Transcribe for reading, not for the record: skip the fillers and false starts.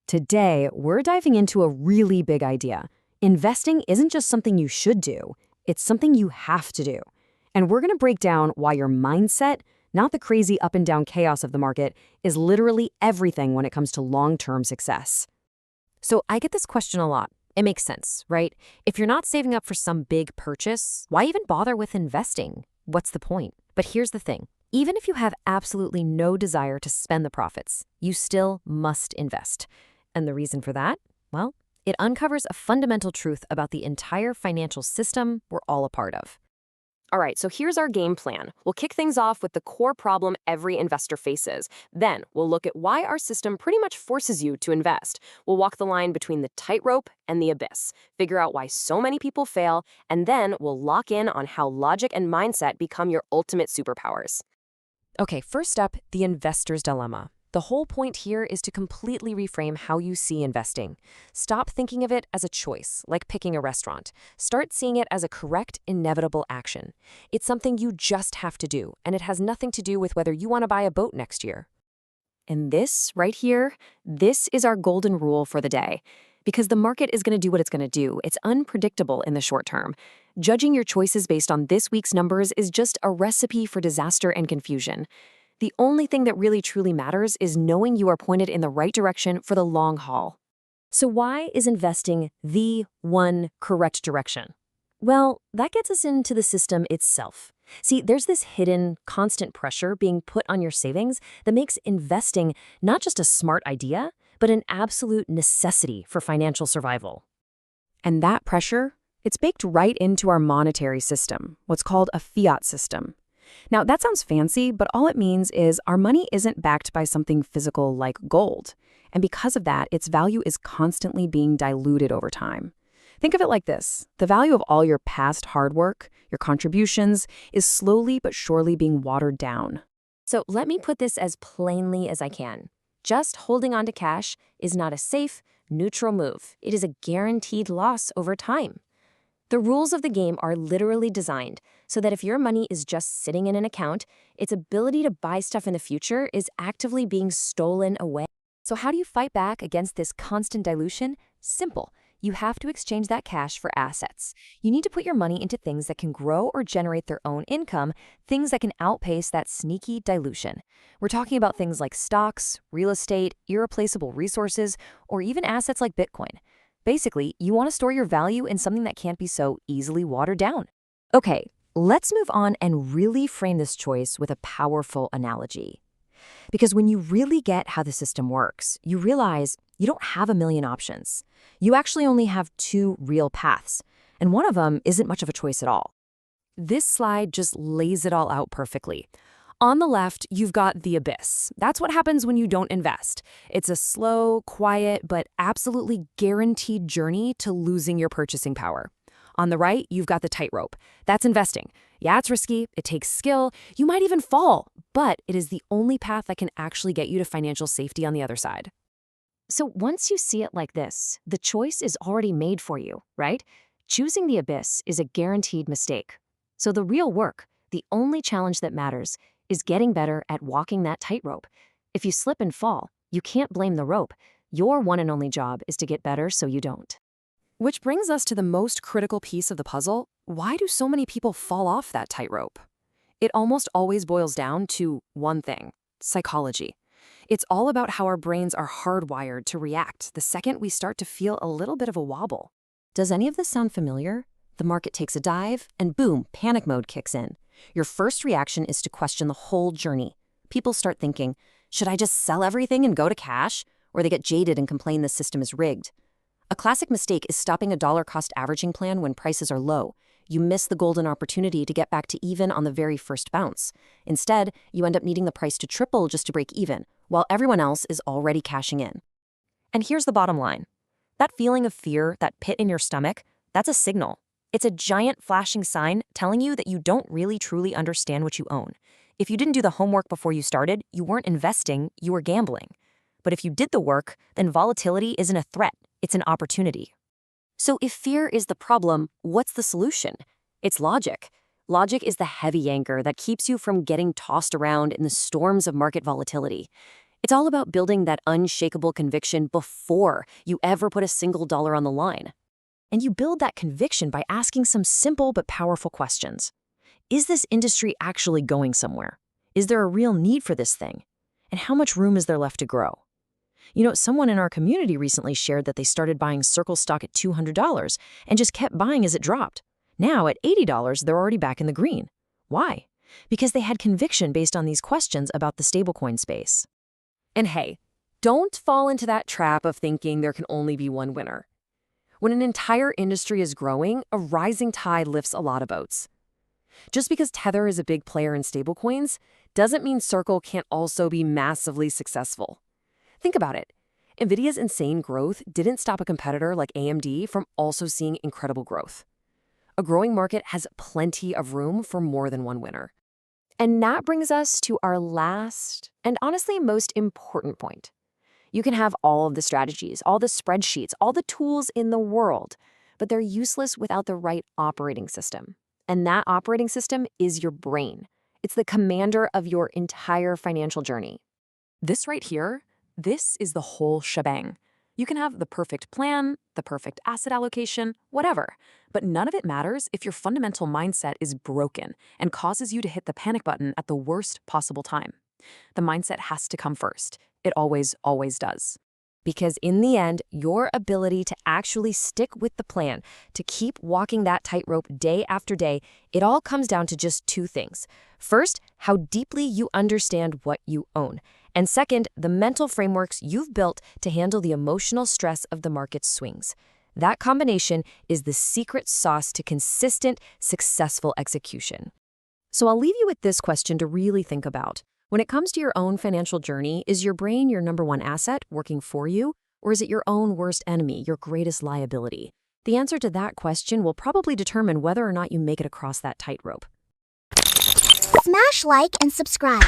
Today, we're diving into a really big idea. Investing isn't just something you should do, it's something you have to do. And we're going to break down why your mindset, not the crazy up and down chaos of the market, is literally everything when it comes to long-term success. So I get this question a lot. It makes sense, right? If you're not saving up for some big purchase, why even bother with investing? What's the point? But here's the thing. Even if you have absolutely no desire to spend the profits, you still must invest. And the reason for that? Well, it uncovers a fundamental truth about the entire financial system we're all a part of. All right, so here's our game plan. We'll kick things off with the core problem every investor faces. Then we'll look at why our system pretty much forces you to invest. We'll walk the line between the tightrope and the abyss, figure out why so many people fail, and then we'll lock in on how logic and mindset become your ultimate superpowers. Okay, first up, the investor's dilemma. The whole point here is to completely reframe how you see investing. Stop thinking of it as a choice, like picking a restaurant. Start seeing it as a correct, inevitable action. It's something you just have to do, and it has nothing to do with whether you want to buy a boat next year. And this right here, this is our golden rule for the day. Because the market is going to do what it's going to do. It's unpredictable in the short term. Judging your choices based on this week's numbers is just a recipe for disaster and confusion. The only thing that really truly matters is knowing you are pointed in the right direction for the long haul. So why is investing the one correct direction? Well, that gets us into the system itself. See, there's this hidden, constant pressure being put on your savings that makes investing not just a smart idea, but an absolute necessity for financial survival. And that pressure, it's baked right into our monetary system, what's called a fiat system. Now, that sounds fancy, but all it means is our money isn't backed by something physical like gold. And because of that, its value is constantly being diluted over time. Think of it like this. The value of all your past hard work, your contributions, is slowly but surely being watered down. So let me put this as plainly as I can. Just holding on to cash is not a safe, neutral move. It is a guaranteed loss over time. The rules of the game are literally designed so that if your money is just sitting in an account, its ability to buy stuff in the future is actively being stolen away. So how do you fight back against this constant dilution? Simple. You have to exchange that cash for assets. You need to put your money into things that can grow or generate their own income, things that can outpace that sneaky dilution. We're talking about things like stocks, real estate, irreplaceable resources, or even assets like Bitcoin. Basically, you want to store your value in something that can't be so easily watered down. Okay, let's move on and really frame this choice with a powerful analogy. Because when you really get how the system works, you realize you don't have a million options. You actually only have two real paths, and one of them isn't much of a choice at all. This slide just lays it all out perfectly. On the left, you've got the abyss. That's what happens when you don't invest. It's a slow, quiet, but absolutely guaranteed journey to losing your purchasing power. On the right, you've got the tightrope. That's investing. Yeah, it's risky, it takes skill, you might even fall, but it is the only path that can actually get you to financial safety on the other side. So once you see it like this, the choice is already made for you, right? Choosing the abyss is a guaranteed mistake. So the real work, the only challenge that matters, is getting better at walking that tightrope. If you slip and fall, you can't blame the rope. Your one and only job is to get better so you don't. Which brings us to the most critical piece of the puzzle. Why do so many people fall off that tightrope? It almost always boils down to one thing: psychology. It's all about how our brains are hardwired to react the second we start to feel a little bit of a wobble. Does any of this sound familiar? The market takes a dive, and boom, panic mode kicks in. Your first reaction is to question the whole journey. People start thinking, should I just sell everything and go to cash? Or they get jaded and complain the system is rigged. A classic mistake is stopping a dollar-cost averaging plan when prices are low. You miss the golden opportunity to get back to even on the very first bounce. Instead, you end up needing the price to triple just to break even, while everyone else is already cashing in. And here's the bottom line. That feeling of fear, that pit in your stomach, that's a signal. It's a giant flashing sign telling you that you don't really truly understand what you own. If you didn't do the homework before you started, you weren't investing, you were gambling. But if you did the work, then volatility isn't a threat, it's an opportunity. So if fear is the problem, what's the solution? It's logic. Logic is the heavy anchor that keeps you from getting tossed around in the storms of market volatility. It's all about building that unshakable conviction before you ever put a single dollar on the line. And you build that conviction by asking some simple but powerful questions. Is this industry actually going somewhere? Is there a real need for this thing? And how much room is there left to grow? You know, someone in our community recently shared that they started buying Circle stock at $200 and just kept buying as it dropped. Now, at $80, they're already back in the green. Why? Because they had conviction based on these questions about the stablecoin space. And hey, don't fall into that trap of thinking there can only be one winner. When an entire industry is growing, a rising tide lifts a lot of boats. Just because Tether is a big player in stablecoins doesn't mean Circle can't also be massively successful. Think about it. NVIDIA's insane growth didn't stop a competitor like AMD from also seeing incredible growth. A growing market has plenty of room for more than one winner. And that brings us to our last and honestly most important point. You can have all of the strategies, all the spreadsheets, all the tools in the world, but they're useless without the right operating system. And that operating system is your brain. It's the commander of your entire financial journey. This right here, this is the whole shebang. You can have the perfect plan, the perfect asset allocation, whatever, but none of it matters if your fundamental mindset is broken and causes you to hit the panic button at the worst possible time. The mindset has to come first. It always, always does. Because in the end, your ability to actually stick with the plan, to keep walking that tightrope day after day, it all comes down to just two things. First, how deeply you understand what you own. And second, the mental frameworks you've built to handle the emotional stress of the market's swings. That combination is the secret sauce to consistent, successful execution. So I'll leave you with this question to really think about. When it comes to your own financial journey, is your brain your number one asset working for you, or is it your own worst enemy, your greatest liability? The answer to that question will probably determine whether or not you make it across that tightrope. Smash like and subscribe.